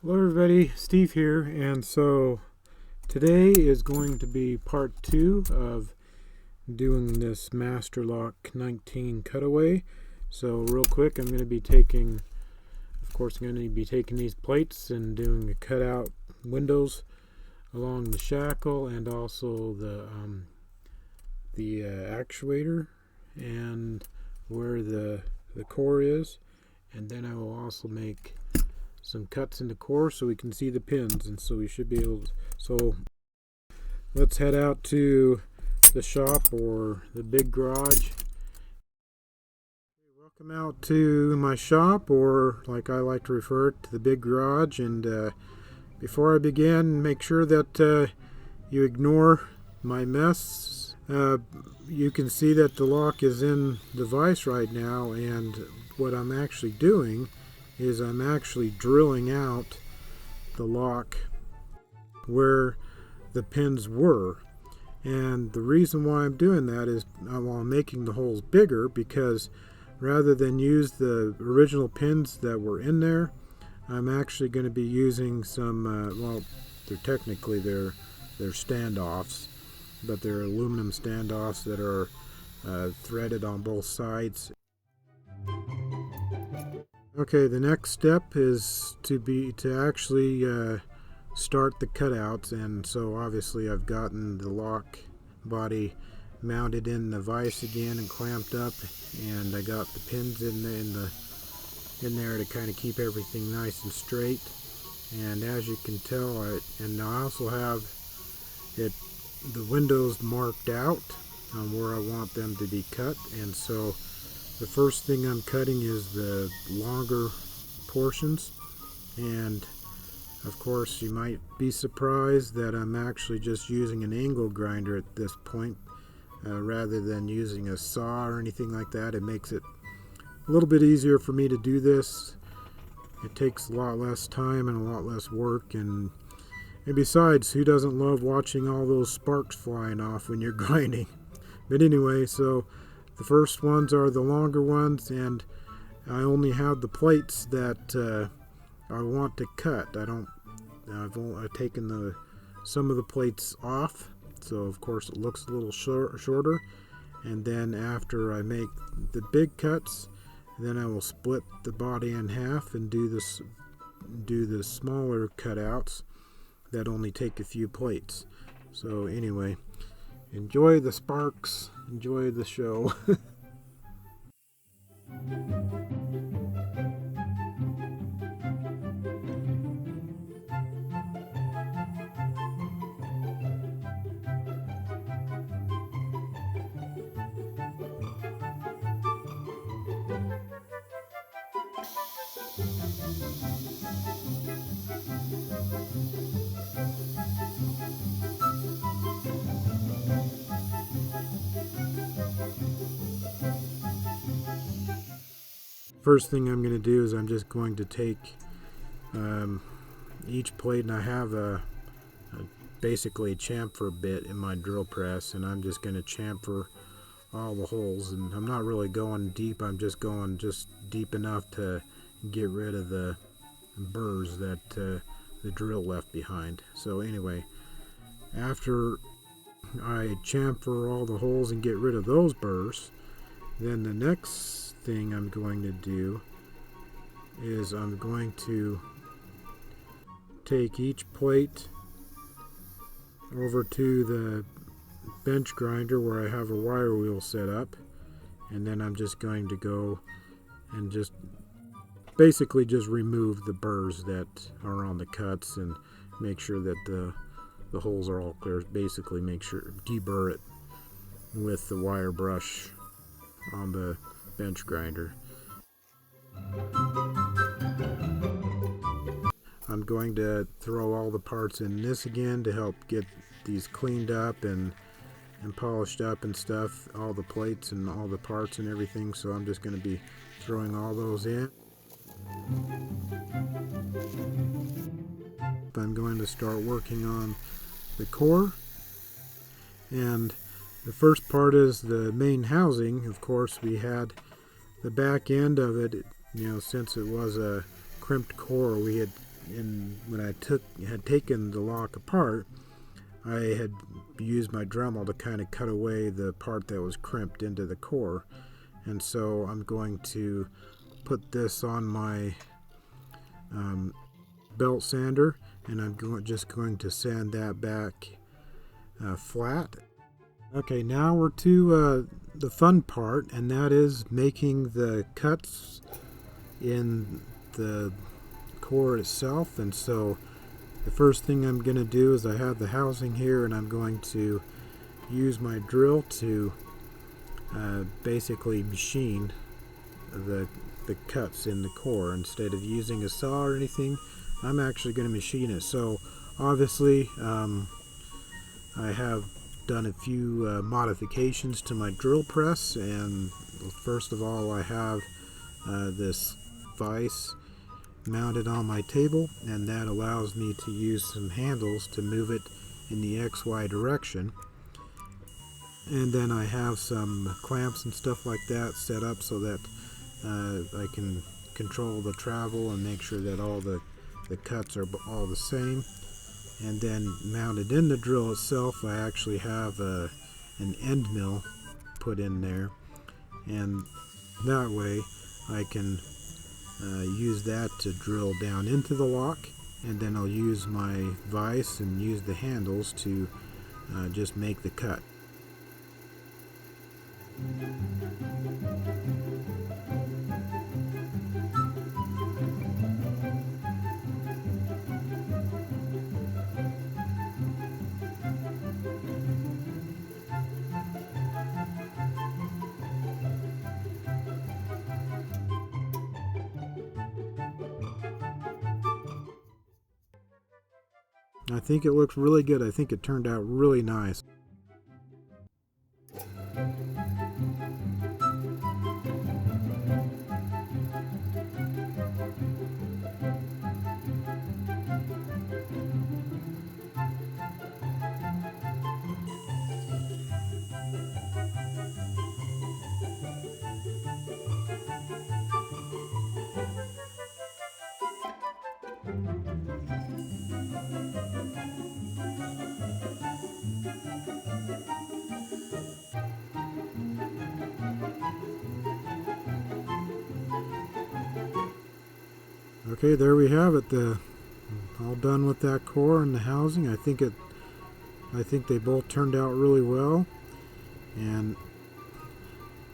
Hello everybody, Steve here, and so today is going to be part 2 of doing this Master Lock 19 cutaway. So real quick, I'm going to be taking these plates and doing the cutout windows along the shackle and also the actuator and where the core is, and then I will also make some cuts in the core so we can see the pins, and so we should be able to. So let's head out to the shop or the big garage. Welcome out to my shop, or like I like to refer it to, the big garage. And before I begin, make sure that you ignore my mess. You can see that the lock is in the vise right now, and what I'm actually doing is I'm actually drilling out the lock where the pins were. And the reason why I'm doing that is I'm making the holes bigger, because rather than use the original pins that were in there, I'm actually going to be using some, they're standoffs, but they're aluminum standoffs that are threaded on both sides. Okay, the next step is to actually start the cutouts, and so obviously I've gotten the lock body mounted in the vise again and clamped up, and I got the pins in there to kind of keep everything nice and straight. And as you can tell, I also have the windows marked out on where I want them to be cut, and so the first thing I'm cutting is the longer portions. And of course, you might be surprised that I'm actually just using an angle grinder at this point, rather than using a saw or anything like that. It makes it a little bit easier for me to do this. It takes a lot less time and a lot less work, and besides, who doesn't love watching all those sparks flying off when you're grinding? But anyway, so the first ones are the longer ones, and I only have the plates that I want to cut. I've taken some of the plates off, so of course it looks a little shorter. And then after I make the big cuts, then I will split the body in half and do the smaller cutouts that only take a few plates. So anyway, enjoy the sparks, enjoy the show. First thing I'm going to do is I'm just going to take each plate, and I have basically a chamfer bit in my drill press, and I'm just going to chamfer all the holes. And I'm not really going deep, I'm just going deep enough to get rid of the burrs that the drill left behind. So anyway, after I chamfer all the holes and get rid of those burrs, then the next thing I'm going to do is I'm going to take each plate over to the bench grinder where I have a wire wheel set up, and then I'm just going to go and just basically just remove the burrs that are on the cuts and make sure that the holes are all clear. Basically deburr it with the wire brush on the bench grinder. I'm going to throw all the parts in this again to help get these cleaned up and polished up and stuff, all the plates and all the parts and everything. So I'm just going to be throwing all those in. I'm going to start working on the core, and the first part is the main housing. Of course, we had the back end of it, since it was a crimped core, we had when I had taken the lock apart, I had used my Dremel to kind of cut away the part that was crimped into the core. And so I'm going to put this on my belt sander, and I'm just going to sand that back flat. Okay, now we're to the fun part, and that is making the cuts in the core itself. And so the first thing I'm going to do is I have the housing here, and I'm going to use my drill to basically machine the cuts in the core. Instead of using a saw or anything, I'm actually going to machine it. So obviously I have done a few modifications to my drill press, and first of all I have this vise mounted on my table, and that allows me to use some handles to move it in the XY direction. And then I have some clamps and stuff like that set up so that I can control the travel and make sure that all the cuts are all the same. And then mounted in the drill itself, I actually have an end mill put in there, and that way I can use that to drill down into the lock, and then I'll use my vise and use the handles to just make the cut. I think it looks really good. I think it turned out really nice. Okay, there we have it. All done with that core and the housing. I think they both turned out really well. And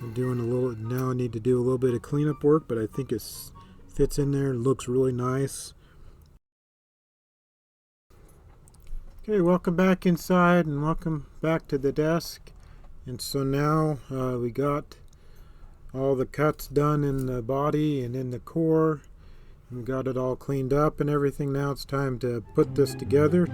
I'm doing now I need to do a little bit of cleanup work, but I think it fits in there. It looks really nice. Okay, welcome back inside and welcome back to the desk. And so now we got all the cuts done in the body and in the core. We got it all cleaned up and everything. Now it's time to put this together.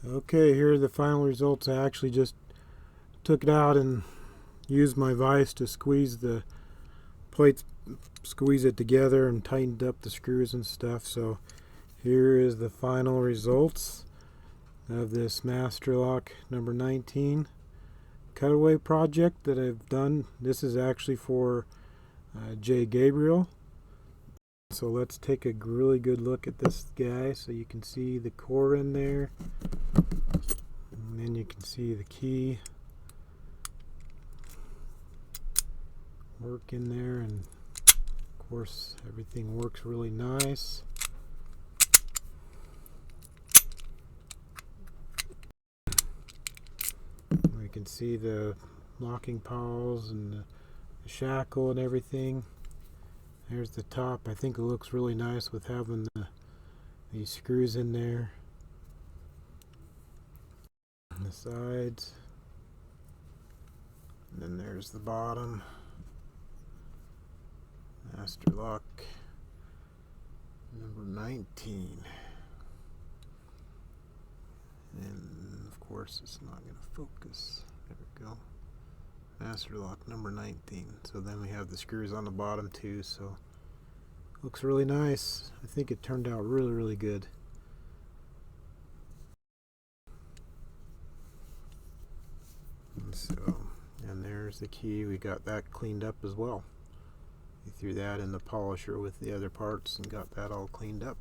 Okay, here are the final results. I actually just took it out and used my vise to squeeze the plates, squeeze it together, and tightened up the screws and stuff. So here is the final results of this Master Lock number 19 cutaway project that I've done. This is actually for J. Gabriel. So let's take a really good look at this guy so you can see the core in there, and then you can see the key work in there, and of course everything works really nice. We can see the locking pawls and the shackle and everything. There's the top. I think it looks really nice with having these screws in there. And the sides. And then there's the bottom. Master Lock number 19. And of course it's not going to focus. There we go. Master Lock number 19. So then we have the screws on the bottom too, so looks really nice. I think it turned out really good. And there's the key. We got that cleaned up as well. We threw that in the polisher with the other parts and got that all cleaned up.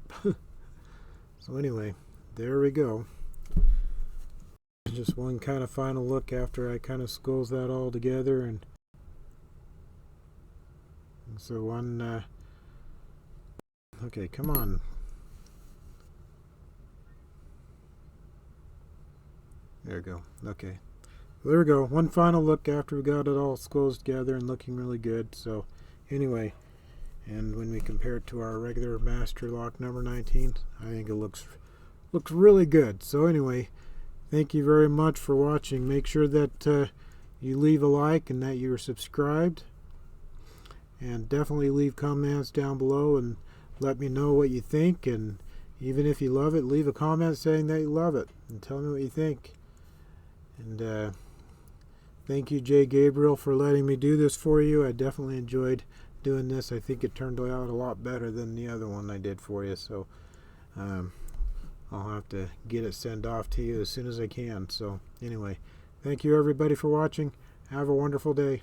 So anyway, there we go. Just one kind of final look after I kind of squeeze that all together, and so one okay, come on. There we go. Okay, there we go. One final look after we got it all squeezed together and looking really good. So anyway, and when we compare it to our regular Master Lock number 19, I think it looks really good. So anyway, thank you very much for watching. Make sure that you leave a like and that you're subscribed. And definitely leave comments down below and let me know what you think. And even if you love it, leave a comment saying that you love it and tell me what you think. And thank you, J. Gabriel, for letting me do this for you. I definitely enjoyed doing this. I think it turned out a lot better than the other one I did for you. So I'll have to get it sent off to you as soon as I can. So anyway, thank you everybody for watching. Have a wonderful day.